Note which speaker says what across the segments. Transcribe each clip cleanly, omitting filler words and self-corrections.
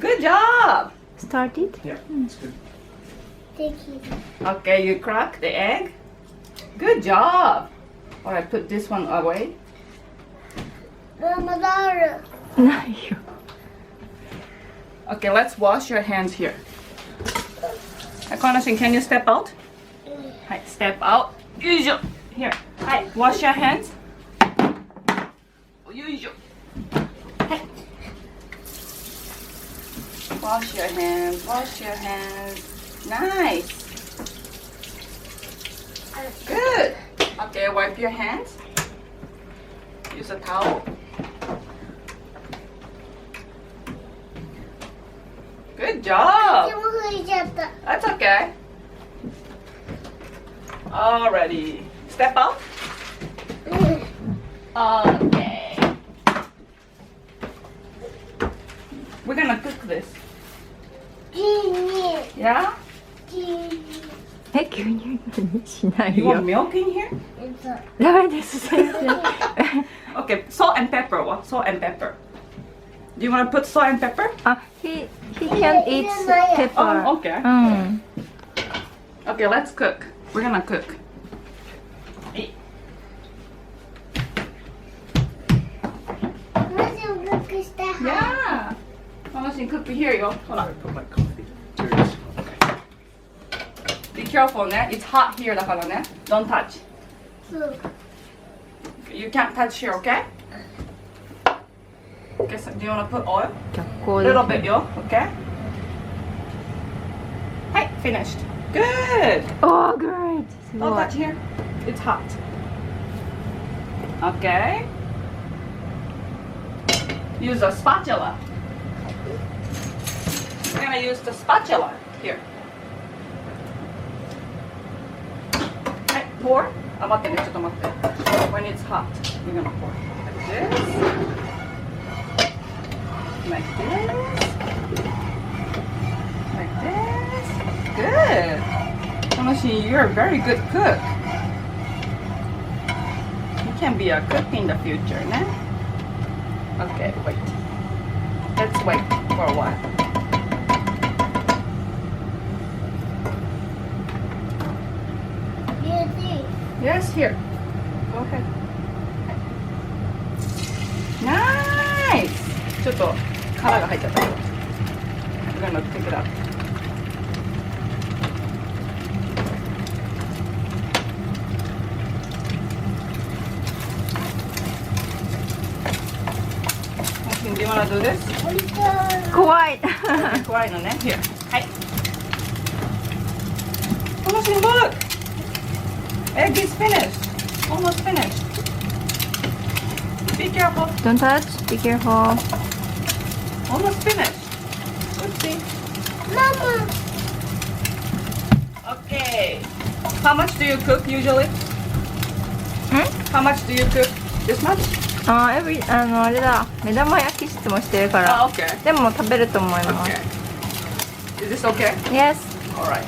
Speaker 1: Good job.
Speaker 2: Started?
Speaker 3: Yeah, it's good.
Speaker 1: Okay, you crack the egg. Good job. Alright, put this one away.
Speaker 4: ママダール。
Speaker 2: ないよ。
Speaker 1: Okay, let's wash your hands here. Akana-san, can you step out? Hi, step out. よいしょ. Here. Hi, wash your hands. よいしょ. Hi. Wash your hands, wash your hands. Nice. Good. Okay, wipe your hands. Use a towel. Good job.
Speaker 4: でも拭いちゃった。
Speaker 1: That's okay. Alrighty. Step out. Okay. We're gonna cook this. Yeah?
Speaker 2: え、牛乳何しない
Speaker 1: You
Speaker 2: よ
Speaker 1: want。milk in here?
Speaker 2: ダメです、先生。
Speaker 1: Okay, salt and pepper. What? Salt and pepper. Do you want to put salt and pepper?
Speaker 2: あ、he can eat pepper.
Speaker 1: Oh, okay.
Speaker 2: うん。
Speaker 1: Okay, let's cook. We're gonna cook. Hey.
Speaker 4: マジをグックした。
Speaker 1: Yeah. Mama's cook here, yo. Hold
Speaker 3: I
Speaker 1: on.
Speaker 3: put my coffee. Cheers.
Speaker 1: Be careful, ne? It's hot here, だからね. Don't touch.
Speaker 4: そう。
Speaker 1: You can't touch here, okay? Okay, so do you want to put oil?
Speaker 2: 逆
Speaker 1: A
Speaker 2: 光で
Speaker 1: little bit, yo. Okay? Hi, finished. Good.
Speaker 2: Oh, great! す
Speaker 1: Don't
Speaker 2: ごい
Speaker 1: touch。here. It's hot. Okay. Use a spatula. We're gonna use the spatula here. Hi, pour. あ、待ってね、ちょっと待って。When it's hot, we're gonna pour. Like this. Like this. Like this. Good. Tomoshi, you're a very good cook. You can be a cook in the future, ne? Okay, wait. Let's wait for a while. Yes, here. Go ahead. Nice! ちょっと殻が入っちゃったけど。We're gonna pick it up. Do you wanna do this?
Speaker 2: 怖い。
Speaker 1: 怖いのね。Here. はい。Almost look! Egg is finished. Almost finished. Be careful.
Speaker 2: Don't touch. Be careful.
Speaker 1: Almost finished. Oopsie.
Speaker 4: ママ。
Speaker 1: Okay. How much do you cook usually? How much do you cook? This much?
Speaker 2: あ、あれだ。目玉焼き室もしてるか
Speaker 1: Ah,
Speaker 2: ら。
Speaker 1: okay.
Speaker 2: でも食べると思います。
Speaker 1: Okay. Is this okay?
Speaker 2: Yes.
Speaker 1: Alright.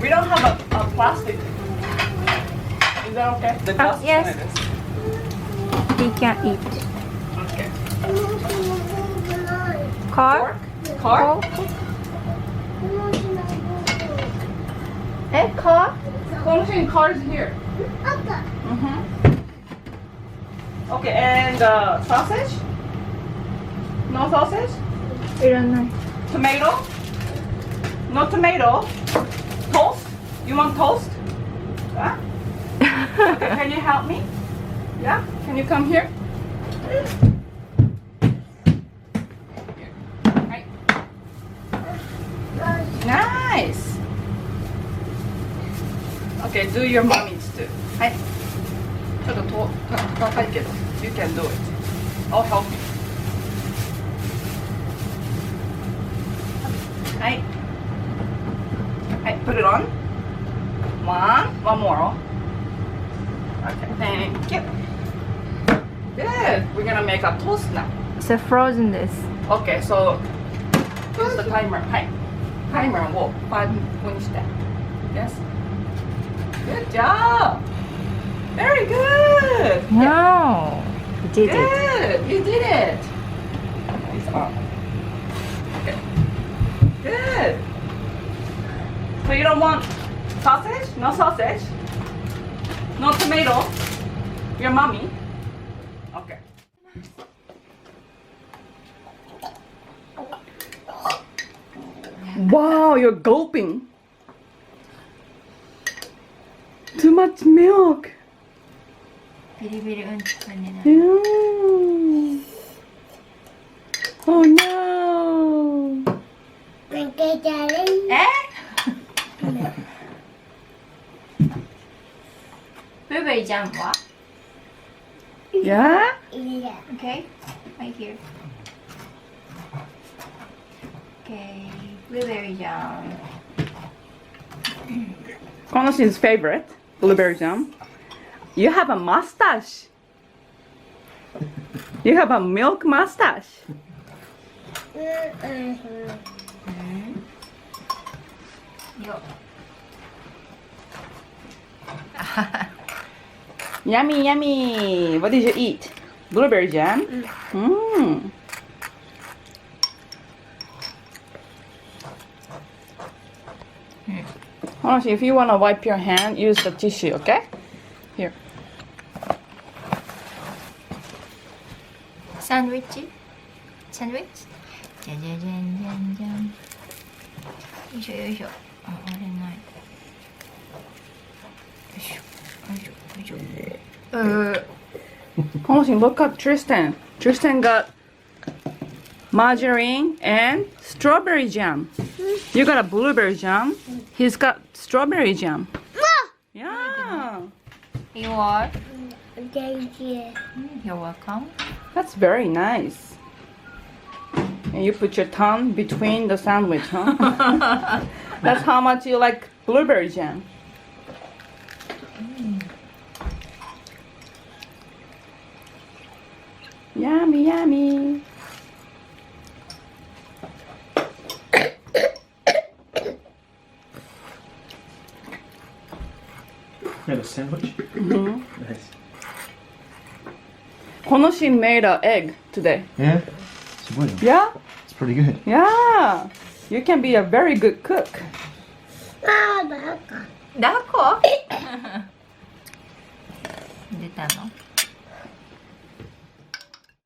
Speaker 1: We don't have a plastic. Is that okay? The glass is
Speaker 2: yes.
Speaker 1: like this.
Speaker 2: He can eat.
Speaker 1: Okay.
Speaker 2: カ
Speaker 1: Cork?
Speaker 2: ー
Speaker 1: Cork?
Speaker 2: え、カ
Speaker 1: Polishing card is here.
Speaker 4: あった。
Speaker 1: Okay, and sausage? No sausage?
Speaker 2: ーいらない。
Speaker 1: Tomato? No tomato? Toast? You want toast? Huh? Okay, can you help me? Yeah? Can you come here? Right. Nice! Okay, do your mommy's too. はい。ちょっと高いけど。You can do it. I'll help you. はい。はい、put it on. One more. Okay, thank you. Good. We're gonna make a toast now.
Speaker 2: So frozen です。
Speaker 1: Okay, so use the timer. はい。タイマーを5分にして。Yes. Good job. Very good.
Speaker 2: Wow. did it.
Speaker 1: Good. You did it. Nice arm. Okay. Good. So you don't want sausage? No sausage? No tomato? Your mommy? Okay. Wow, you're gulping. Too much milk.
Speaker 2: ビリビリうんちくんになる。
Speaker 1: Mm. Oh no.
Speaker 4: なんかじゃれん。
Speaker 2: ブルーベリージャムは
Speaker 1: Yeah?
Speaker 4: いや。
Speaker 2: Okay, right here. Okay, blueberry jam.
Speaker 1: Konoshin's favorite, blueberry jam. You have a mustache. You have a milk mustache.
Speaker 2: よ。
Speaker 1: Yummy, yummy. What did you eat? Blueberry jam? Mm. Honestly, if you want to wipe your hand, use the tissue, okay? Here.
Speaker 2: サンドイッチサンドイッチじゃじゃじゃんじゃんじゃん。よいしょよいしょ。あ、あれない。よいしょよいしょよいしょ。
Speaker 1: Honestly, look at Tristan. Tristan got margarine and strawberry jam. You got a blueberry jam. He's got strawberry jam. Yeah.
Speaker 2: You are?
Speaker 4: Thank you.
Speaker 2: You're welcome.
Speaker 1: That's very nice. And you put your tongue between the sandwich, huh? That's how much you like blueberry jam. Yummy, yummy.
Speaker 3: You had a sandwich?
Speaker 1: Mhm.
Speaker 3: Nice.
Speaker 1: Konoshin made an egg today.
Speaker 3: Yeah? It's good.
Speaker 1: Yeah?
Speaker 3: It's pretty good.
Speaker 1: Yeah. You can be a very good cook.
Speaker 4: ああ、バカ。
Speaker 2: 抱っこ出たの